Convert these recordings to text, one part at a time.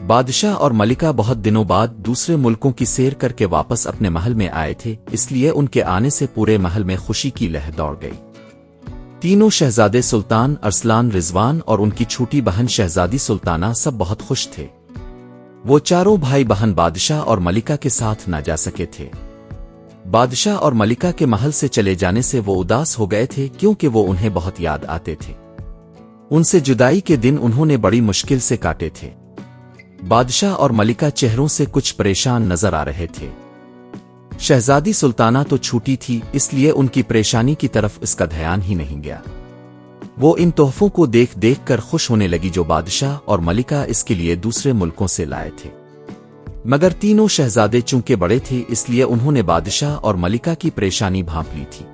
بادشاہ اور ملکہ بہت دنوں بعد دوسرے ملکوں کی سیر کر کے واپس اپنے محل میں آئے تھے، اس لیے ان کے آنے سے پورے محل میں خوشی کی لہر دوڑ گئی۔ تینوں شہزادے سلطان ارسلان، رضوان اور ان کی چھوٹی بہن شہزادی سلطانہ سب بہت خوش تھے۔ وہ چاروں بھائی بہن بادشاہ اور ملکہ کے ساتھ نہ جا سکے تھے۔ بادشاہ اور ملکہ کے محل سے چلے جانے سے وہ اداس ہو گئے تھے، کیونکہ وہ انہیں بہت یاد آتے تھے۔ ان سے جدائی کے دن انہوں نے بڑی مشکل سے کاٹے تھے۔ بادشاہ اور ملکہ چہروں سے کچھ پریشان نظر آ رہے تھے۔ شہزادی سلطانہ تو چھوٹی تھی، اس لیے ان کی پریشانی کی طرف اس کا دھیان ہی نہیں گیا۔ وہ ان تحفوں کو دیکھ دیکھ کر خوش ہونے لگی جو بادشاہ اور ملکہ اس کے لیے دوسرے ملکوں سے لائے تھے۔ مگر تینوں شہزادے چونکہ بڑے تھے، اس لیے انہوں نے بادشاہ اور ملکہ کی پریشانی بھانپ لی تھی۔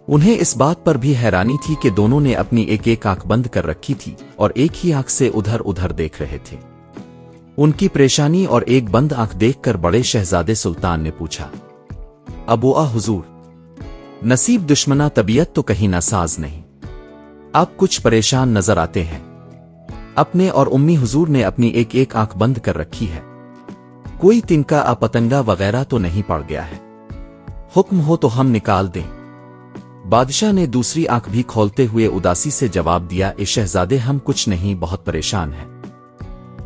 انہیں اس بات پر بھی حیرانی تھی کہ دونوں نے اپنی ایک ایک آنکھ بند کر رکھی تھی اور ایک ہی آنکھ سے ادھر ادھر دیکھ رہے تھے۔ ان کی پریشانی اور ایک بند آنکھ دیکھ کر بڑے شہزادے سلطان نے پوچھا، ابو حضور، نصیب دشمنا طبیعت تو کہیں نہ ساز نہیں، آپ کچھ پریشان نظر آتے ہیں۔ اپنے اور امی حضور نے اپنی ایک ایک آنکھ بند کر رکھی ہے، کوئی تنکا پتنگا وغیرہ تو نہیں پڑ گیا ہے؟ حکم ہو تو ہم نکال دیں۔ بادشاہ نے دوسری آنکھ بھی کھولتے ہوئے اداسی سے جواب دیا، اے شہزادے، ہم کچھ نہیں، بہت پریشان ہیں۔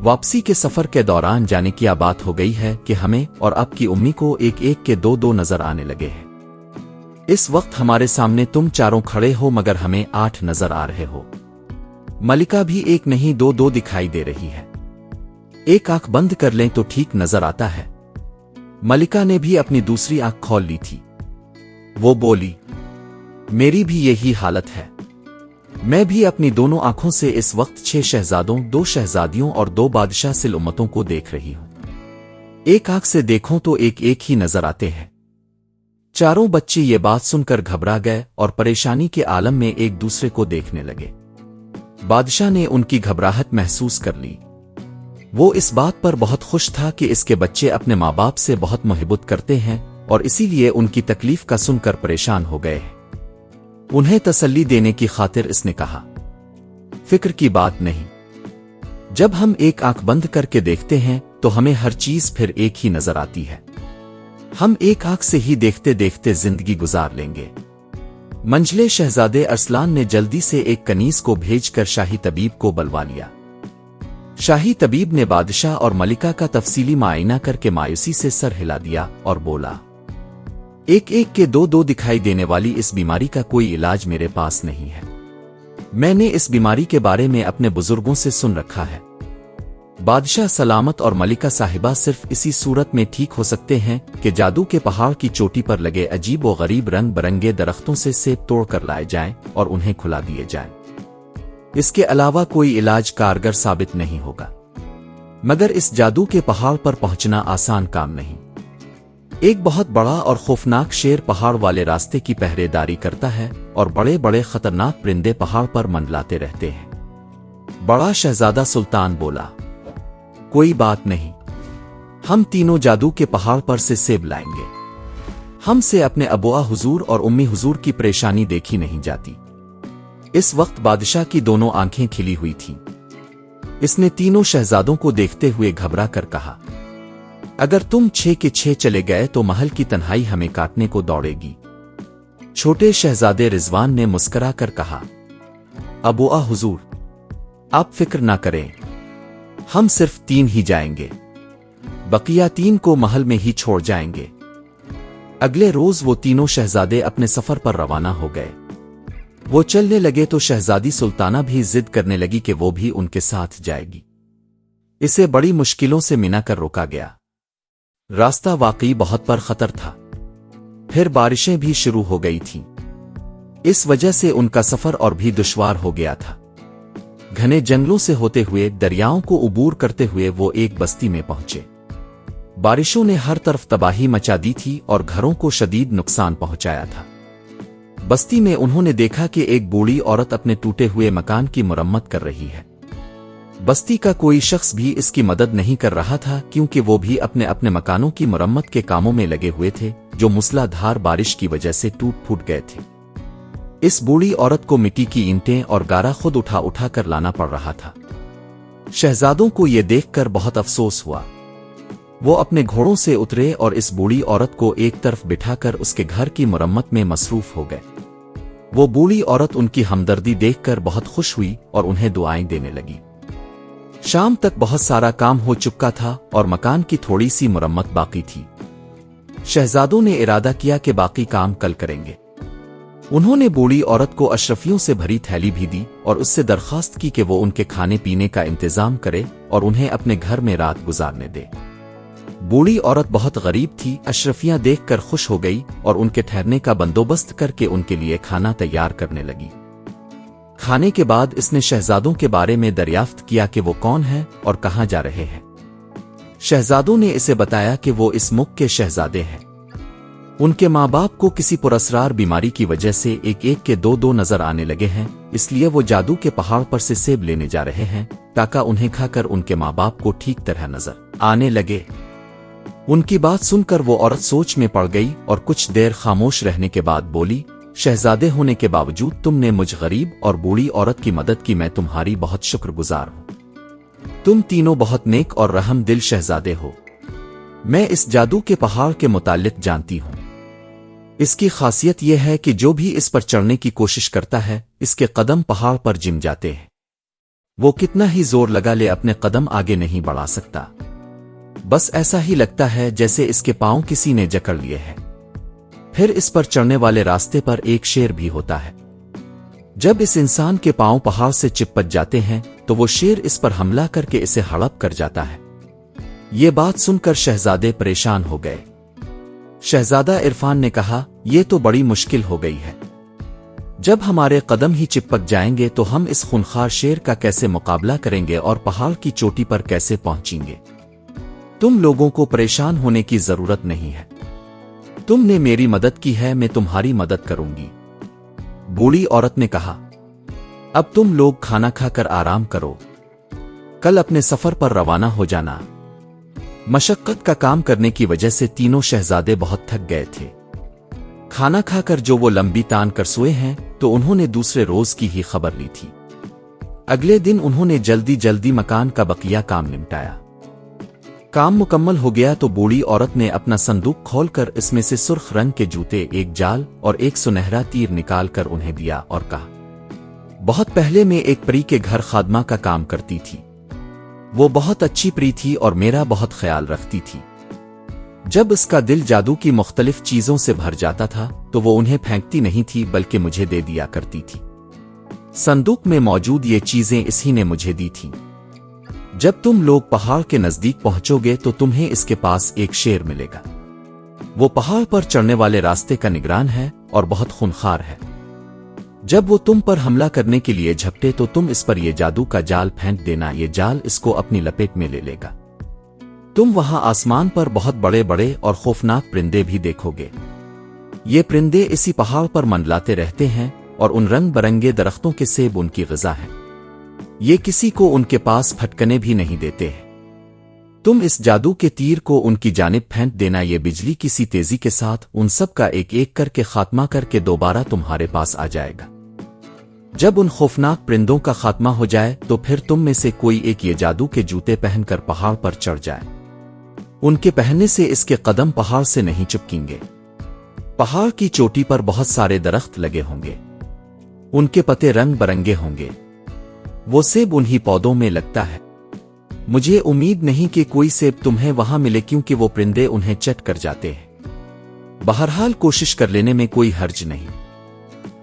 واپسی کے سفر کے دوران جانے کی بات ہو گئی ہے کہ ہمیں اور آپ کی امی کو ایک ایک کے دو نظر آنے لگے ہیں۔ اس وقت ہمارے سامنے تم چاروں کھڑے ہو مگر ہمیں 8 نظر آ رہے ہو۔ ملکہ بھی ایک نہیں دو دکھائی دے رہی ہے۔ ایک آنکھ بند کر لیں تو ٹھیک نظر آتا ہے۔ ملکہ نے بھی اپنی دوسری آنکھ کھول لی تھی۔ وہ بولی، میری بھی یہی حالت ہے، میں بھی اپنی دونوں آنکھوں سے اس وقت 6 شہزادوں، 2 شہزادیوں اور 2 بادشاہ سل امتوں کو دیکھ رہی ہوں۔ ایک آنکھ سے دیکھوں تو ایک ایک ہی نظر آتے ہیں۔ چاروں بچے یہ بات سن کر گھبرا گئے اور پریشانی کے عالم میں ایک دوسرے کو دیکھنے لگے۔ بادشاہ نے ان کی گھبراہٹ محسوس کر لی۔ وہ اس بات پر بہت خوش تھا کہ اس کے بچے اپنے ماں باپ سے بہت محبت کرتے ہیں اور اسی لیے ان کی تکلیف کا سن کر پریشان ہو گئے ہیں۔ انہیں تسلی دینے کی خاطر اس نے کہا، فکر کی بات نہیں، جب ہم ایک آنکھ بند کر کے دیکھتے ہیں تو ہمیں ہر چیز پھر ایک ہی نظر آتی ہے۔ ہم ایک آنکھ سے ہی دیکھتے دیکھتے زندگی گزار لیں گے۔ منجلے شہزادے ارسلان نے جلدی سے ایک کنیز کو بھیج کر شاہی طبیب کو بلوا لیا۔ شاہی طبیب نے بادشاہ اور ملکہ کا تفصیلی معائنہ کر کے مایوسی سے سر ہلا دیا اور بولا، ایک ایک کے دو دکھائی دینے والی اس بیماری کا کوئی علاج میرے پاس نہیں ہے۔ میں نے اس بیماری کے بارے میں اپنے بزرگوں سے سن رکھا ہے۔ بادشاہ سلامت اور ملکہ صاحبہ صرف اسی صورت میں ٹھیک ہو سکتے ہیں کہ جادو کے پہاڑ کی چوٹی پر لگے عجیب و غریب رنگ برنگے درختوں سے سیب توڑ کر لائے جائیں اور انہیں کھلا دیے جائیں۔ اس کے علاوہ کوئی علاج کارگر ثابت نہیں ہوگا۔ مگر اس جادو کے پہاڑ پر پہنچنا آسان کام نہیں۔ ایک بہت بڑا اور خوفناک شیر پہاڑ والے راستے کی پہرے داری کرتا ہے اور بڑے بڑے خطرناک پرندے پہاڑ پر منڈلاتے رہتے ہیں۔ بڑا شہزادہ سلطان بولا، کوئی بات نہیں، ہم تینوں جادو کے پہاڑ پر سے سیب لائیں گے۔ ہم سے اپنے ابو حضور اور امی حضور کی پریشانی دیکھی نہیں جاتی۔ اس وقت بادشاہ کی دونوں آنکھیں کھلی ہوئی تھیں۔ اس نے تینوں شہزادوں کو دیکھتے ہوئے گھبرا کر کہا، اگر تم 6 کے 6 چلے گئے تو محل کی تنہائی ہمیں کاٹنے کو دوڑے گی۔ چھوٹے شہزادے رضوان نے مسکرا کر کہا، ابو حضور، آپ فکر نہ کریں، ہم صرف 3 ہی جائیں گے، بقیہ 3 کو محل میں ہی چھوڑ جائیں گے۔ اگلے روز وہ تینوں شہزادے اپنے سفر پر روانہ ہو گئے۔ وہ چلنے لگے تو شہزادی سلطانہ بھی ضد کرنے لگی کہ وہ بھی ان کے ساتھ جائے گی۔ اسے بڑی مشکلوں سے منا کر روکا گیا۔ راستہ واقعی بہت پر خطر تھا۔ پھر بارشیں بھی شروع ہو گئی تھیں۔ اس وجہ سے ان کا سفر اور بھی دشوار ہو گیا تھا۔ گھنے جنگلوں سے ہوتے ہوئے دریاؤں کو عبور کرتے ہوئے وہ ایک بستی میں پہنچے۔ بارشوں نے ہر طرف تباہی مچا دی تھی اور گھروں کو شدید نقصان پہنچایا تھا۔ بستی میں انہوں نے دیکھا کہ ایک بوڑھی عورت اپنے ٹوٹے ہوئے مکان کی مرمت کر رہی ہے۔ بستی کا کوئی شخص بھی اس کی مدد نہیں کر رہا تھا کیونکہ وہ بھی اپنے اپنے مکانوں کی مرمت کے کاموں میں لگے ہوئے تھے جو موسلا دھار بارش کی وجہ سے ٹوٹ پھوٹ گئے تھے۔ اس بوڑھی عورت کو مٹی کی اینٹیں اور گارا خود اٹھا اٹھا کر لانا پڑ رہا تھا۔ शहजादों को ये देखकर बहुत अफसोस हुआ। वो अपने घोड़ों से उतरे और इस बूढ़ी औरत को एक तरफ बिठाकर उसके घर की मरम्मत में मसरूफ हो गए। वो बूढ़ी औरत उनकी हमदर्दी देखकर बहुत खुश हुई और उन्हें दुआएं देने लगी। शाम तक बहुत सारा काम हो चुका था और मकान की थोड़ी सी मरम्मत बाकी थी। शहजादों ने इरादा किया कि बाकी काम कल करेंगे। उन्होंने बूढ़ी औरत को अशरफियों से भरी थैली भी दी और उससे दरखास्त की कि वो उनके खाने पीने का इंतजाम करे और उन्हें अपने घर में रात गुजारने दे। बूढ़ी औरत बहुत गरीब थी। अशरफियां देखकर खुश हो गई और उनके ठहरने का बंदोबस्त करके उनके लिए खाना तैयार करने लगी। खाने के बाद इसने शहजादों के बारे में दरियाफ्त किया कि वो कौन है और कहाँ जा रहे हैं। शहजादों ने इसे बताया कि वो इस मुल्क के शहजादे हैं। उनके माँ बाप को किसी पुरस्रार बीमारी की वजह से एक एक के दो नजर आने लगे हैं, इसलिए वो जादू के पहाड़ पर से सेब लेने जा रहे हैं ताकि उन्हें खाकर उनके माँ बाप को ठीक तरह नजर आने लगे। उनकी बात सुनकर वो औरत सोच में पड़ गई और कुछ देर खामोश रहने के बाद बोली, शहजादे होने के बावजूद तुमने मुझ गरीब और बूढ़ी औरत की मदद की। मैं तुम्हारी बहुत शुक्रगुजार हूँ। तुम तीनों बहुत नेक और रहम दिल शहजादे हो। मैं इस जादू के पहाड़ के मुताल्लिक जानती हूँ। इसकी खासियत यह है कि जो भी इस पर चढ़ने की कोशिश करता है, इसके कदम पहाड़ पर जिम जाते हैं। वो कितना ही जोर लगा ले अपने कदम आगे नहीं बढ़ा सकता। बस ऐसा ही लगता है जैसे इसके पांव किसी ने जकड़ लिए हैं। फिर इस पर चढ़ने वाले रास्ते पर एक शेर भी होता है। जब इस इंसान के पांव पहाड़ से चिपक जाते हैं तो वो शेर इस पर हमला करके इसे हड़प कर जाता है। ये बात सुनकर शहजादे परेशान हो गए। शहजादा इरफान ने कहा, ये तो बड़ी मुश्किल हो गई है। जब हमारे कदम ही चिपक जाएंगे तो हम इस खूंखार शेर का कैसे मुकाबला करेंगे और पहाड़ की चोटी पर कैसे पहुंचेंगे। तुम लोगों को परेशान होने की जरूरत नहीं है। तुमने मेरी मदद की है, मैं तुम्हारी मदद करूंगी। बूढ़ी औरत ने कहा, अब तुम लोग खाना खाकर आराम करो, कल अपने सफर पर रवाना हो जाना। मशक्कत का काम करने की वजह से तीनों शहजादे बहुत थक गए थे। खाना खाकर जो वो लंबी तान कर सोए हैं तो उन्होंने दूसरे रोज की ही खबर ली थी। अगले दिन उन्होंने जल्दी जल्दी मकान का बकिया काम निपटाया। काम मुकम्मल हो गया तो बूढ़ी औरत ने अपना संदूक खोलकर इसमें से सुर्ख रंग के जूते, एक जाल और एक सुनहरा तीर निकाल कर उन्हें दिया और कहा, बहुत पहले मैं एक परी के घर खादमा का काम करती थी। वो बहुत अच्छी परी थी और मेरा बहुत ख्याल रखती थी। जब उसका दिल जादू की मुख्तलिफ चीजों से भर जाता था तो वो उन्हें फेंकती नहीं थी बल्कि मुझे दे दिया करती थी। संदूक में मौजूद ये चीजें इसी ने मुझे दी थी। जब तुम लोग पहाड़ के नजदीक पहुंचोगे तो तुम्हें इसके पास एक शेर मिलेगा। वो पहाड़ पर चढ़ने वाले रास्ते का निगरान है और बहुत खूंखार है। जब वो तुम पर हमला करने के लिए झपटे तो तुम इस पर ये जादू का जाल फेंक देना। ये जाल इसको अपनी लपेट में ले लेगा। तुम वहां आसमान पर बहुत बड़े बड़े और खौफनाक परिंदे भी देखोगे। ये परिंदे इसी पहाड़ पर मंडलाते रहते हैं और उन रंग बरंगे दरख्तों के सेब उनकी ग़िज़ा है। ये किसी को उनके पास फटकने भी नहीं देते हैं। तुम इस जादू के तीर को उनकी जानिब फेंक देना। ये बिजली की सी तेजी के साथ उन सब का एक एक करके खात्मा करके दोबारा तुम्हारे पास आ जाएगा। जब उन खौफनाक परिंदों का खात्मा हो जाए तो फिर तुम में से कोई एक ये जादू के जूते पहनकर पहाड़ पर चढ़ जाए। उनके पहनने से इसके कदम पहाड़ से नहीं चिपकेंगे। पहाड़ की चोटी पर बहुत सारे दरख्त लगे होंगे। उनके पत्ते रंग बरंगे होंगे। वो सेब उन्हीं पौधों में लगता है। मुझे उम्मीद नहीं कि कोई सेब तुम्हें वहां मिले क्योंकि वो परिंदे उन्हें चट कर जाते हैं। बहरहाल कोशिश कर लेने में कोई हर्ज नहीं।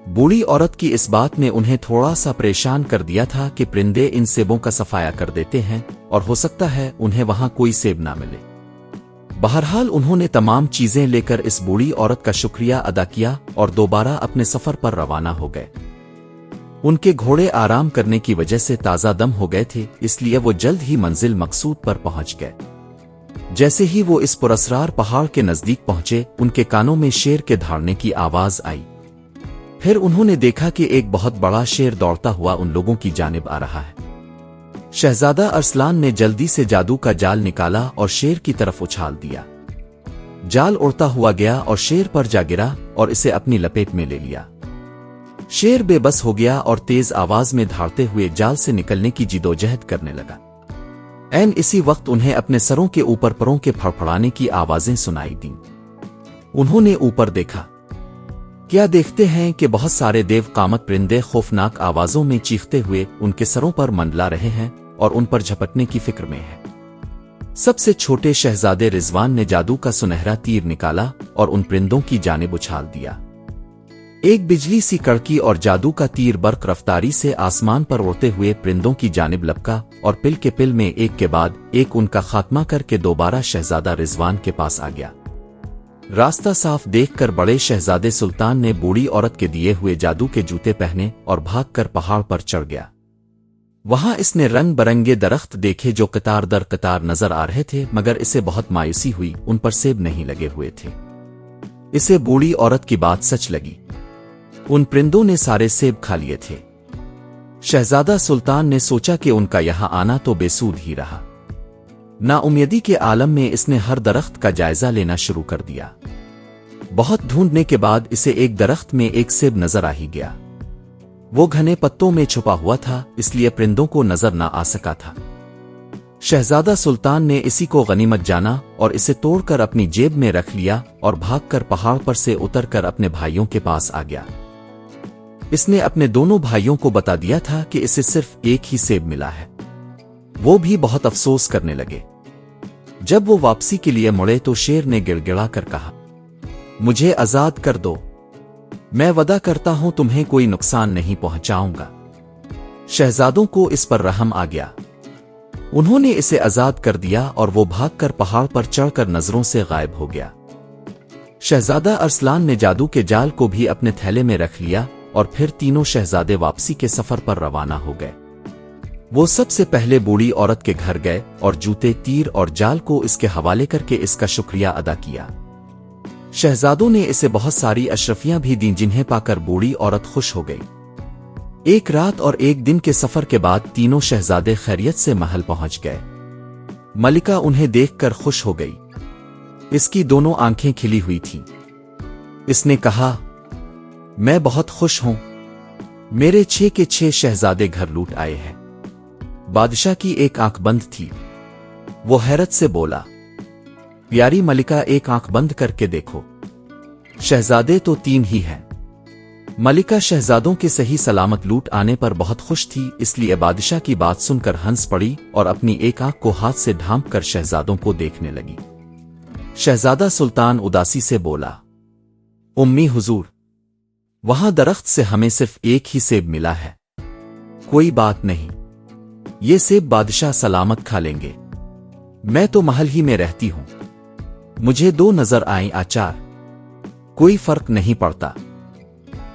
बूढ़ी औरत की इस बात ने उन्हें थोड़ा सा परेशान कर दिया था कि परिंदे इन सेबों का सफाया कर देते हैं और हो सकता है उन्हें वहां कोई सेब ना मिले। बहरहाल उन्होंने तमाम चीजें लेकर इस बूढ़ी औरत का शुक्रिया अदा किया और दोबारा अपने सफर पर रवाना हो गए। उनके घोड़े आराम करने की वजह से ताजा दम हो गए थे, इसलिए वो जल्द ही मंजिल मकसूद पर पहुंच गए। जैसे ही वो इस पुरस्रार पहाड़ के नजदीक पहुंचे, उनके कानों में शेर के धाड़ने की आवाज आई। फिर उन्होंने देखा कि एक बहुत बड़ा शेर दौड़ता हुआ उन लोगों की जानिब आ रहा है। शहजादा अरसलान ने जल्दी से जादू का जाल निकाला और शेर की तरफ उछाल दिया। जाल उड़ता हुआ गया और शेर पर जा गिरा और इसे अपनी लपेट में ले लिया। शेर बेबस हो गया और तेज आवाज में धाड़ते हुए जाल से निकलने की जिदोजहद करने लगा। ऐन इसी वक्त उन्हें अपने सरों के ऊपर परों के फड़फड़ाने की आवाजें सुनाई दीं। उन्होंने ऊपर देखा। क्या देखते हैं कि बहुत सारे देव कामत परिंदे खौफनाक आवाजों में चीखते हुए उनके सरों पर मंडला रहे हैं और उन पर झपटने की फिक्र में है। सबसे छोटे शहजादे रिजवान ने जादू का सुनहरा तीर निकाला और उन परिंदों की जानिब उछाल दिया। एक बिजली सी कड़की और जादू का तीर बर्क रफ्तारी से आसमान पर उड़ते हुए परिंदों की जानिब लपका और पिल के पिल में एक के बाद एक उनका खात्मा करके दोबारा शहजादा रिजवान के पास आ गया। रास्ता साफ देखकर बड़े शहजादे सुल्तान ने बूढ़ी औरत के दिए हुए जादू के जूते पहने और भागकर पहाड़ पर चढ़ गया। वहां इसने रंग बरंगे दरख्त देखे जो कतार दर कतार नजर आ रहे थे, मगर इसे बहुत मायूसी हुई, उन पर सेब नहीं लगे हुए थे। इसे बूढ़ी औरत की बात सच लगी। उन परिंदों ने सारे सेब खा लिए थे। शहजादा सुल्तान ने सोचा कि उनका यहां आना तो बेसूद ही रहा। नाउम्मीदी के आलम में इसने हर दरख्त का जायजा लेना शुरू कर दिया। बहुत ढूंढने के बाद इसे एक दरख्त में एक सेब नजर आ ही गया। वो घने पत्तों में छुपा हुआ था, इसलिए परिंदों को नजर ना आ सका था। शहजादा सुल्तान ने इसी को गनीमत जाना और इसे तोड़कर अपनी जेब में रख लिया और भागकर पहाड़ पर से उतरकर अपने भाइयों के पास आ गया। इसने अपने दोनों भाइयों को बता दिया था कि इसे सिर्फ एक ही सेब मिला है। वो भी बहुत अफसोस करने लगे। जब वो वापसी के लिए मुड़े तो शेर ने गिड़गिड़ा कर कहा, मुझे आजाद कर दो, मैं वदा करता हूं तुम्हें कोई नुकसान नहीं पहुंचाऊंगा। शहजादों को इस पर रहम आ गया। उन्होंने इसे आजाद कर दिया और वो भागकर पहाड़ पर चढ़कर नजरों से गायब हो गया। शहजादा अरसलान ने जादू के जाल को भी अपने थैले में रख लिया और फिर तीनों शहजादे वापसी के सफर पर रवाना हो गए। वो सबसे पहले बूढ़ी औरत के घर गए और जूते, तीर और जाल को इसके हवाले करके इसका शुक्रिया अदा किया। शहजादों ने इसे बहुत सारी अशरफियां भी दीं, जिन्हें पाकर बूढ़ी औरत खुश हो गई। एक रात और एक दिन के सफर के बाद तीनों शहजादे खैरियत से महल पहुंच गए। मलिका उन्हें देखकर खुश हो गई। इसकी दोनों आंखें खिली हुई थीं। इसने कहा, मैं बहुत खुश हूं, मेरे 6 के 6 शहजादे घर लूट आए हैं। बादशाह की एक आंख बंद थी। वो हैरत से बोला, प्यारी मलिका, एक आंख बंद करके देखो, शहजादे तो 3 ही हैं। मलिका शहजादों के सही सलामत लूट आने पर बहुत खुश थी, इसलिए बादशाह की बात सुनकर हंस पड़ी और अपनी एक आंख को हाथ से ढांप कर शहजादों को देखने लगी। शहजादा सुल्तान उदासी से बोला, उम्मी हुजूर, वहां दरख्त से हमें सिर्फ एक ही सेब मिला है। कोई बात नहीं, ये सेब बादशाह सलामत खा लेंगे। मैं तो महल ही में रहती हूं, मुझे 2 नजर आए आचार, कोई फर्क नहीं पड़ता।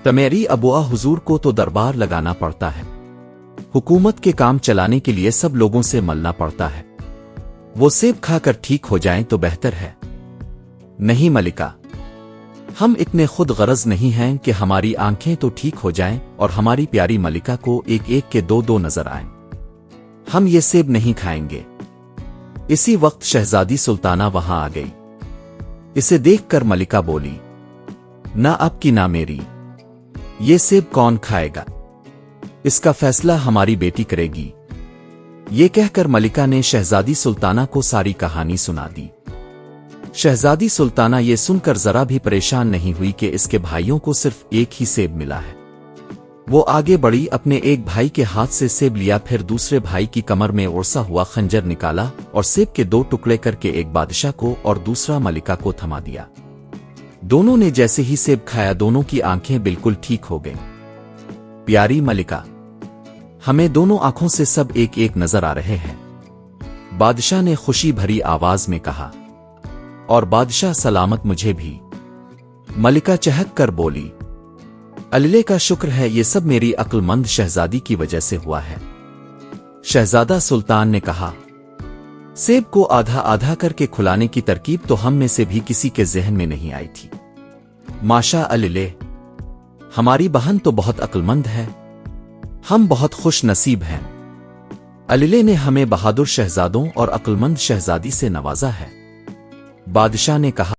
तमेरी अबुआ हुजूर को तो दरबार लगाना पड़ता है, हुकूमत के काम चलाने के लिए सब लोगों से मलना पड़ता है। वो सेब खाकर ठीक हो जाएं तो बेहतर है। नहीं मलिका, हम इतने खुद गरज नहीं हैं कि हमारी आंखें तो ठीक हो जाएं और हमारी प्यारी मलिका को एक एक के 2-2 नजर आएं। हम ये सेब नहीं खाएंगे। इसी वक्त शहजादी सुल्ताना वहां आ गई। इसे देखकर मलिका बोली, ना आपकी ना मेरी, ये सेब कौन खाएगा? इसका फैसला हमारी बेटी करेगी। ये कहकर मलिका ने शहजादी सुल्ताना को सारी कहानी सुना दी। शहजादी सुल्ताना ये सुनकर जरा भी परेशान नहीं हुई कि इसके भाइयों को सिर्फ एक ही सेब मिला है। वो आगे बढ़ी, अपने एक भाई के हाथ से सेब लिया, फिर दूसरे भाई की कमर में उड़सा हुआ खंजर निकाला और सेब के 2 टुकड़े करके एक बादशाह को और दूसरा मलिका को थमा दिया। दोनों ने जैसे ही सेब खाया, दोनों की आंखें बिल्कुल ठीक हो गईं। प्यारी मलिका, हमें दोनों आंखों से सब एक एक नजर आ रहे हैं, बादशाह ने खुशी भरी आवाज में कहा। और बादशाह सलामत मुझे भी, मलिका चहक कर बोली। अल्लाह का शुक्र है, ये सब मेरी अक्लमंद शहजादी की वजह से हुआ है। शहजादा सुल्तान ने कहा, सेब को आधा आधा करके खुलाने की तरकीब तो हम में से भी किसी के जहन में नहीं आई थी। माशा अल्लाह, हमारी बहन तो बहुत अक्लमंद है, हम बहुत खुश नसीब हैं। अल्लाह ने हमें बहादुर शहजादों और अक्लमंद शहजादी से नवाजा है। बादशाह ने कहा,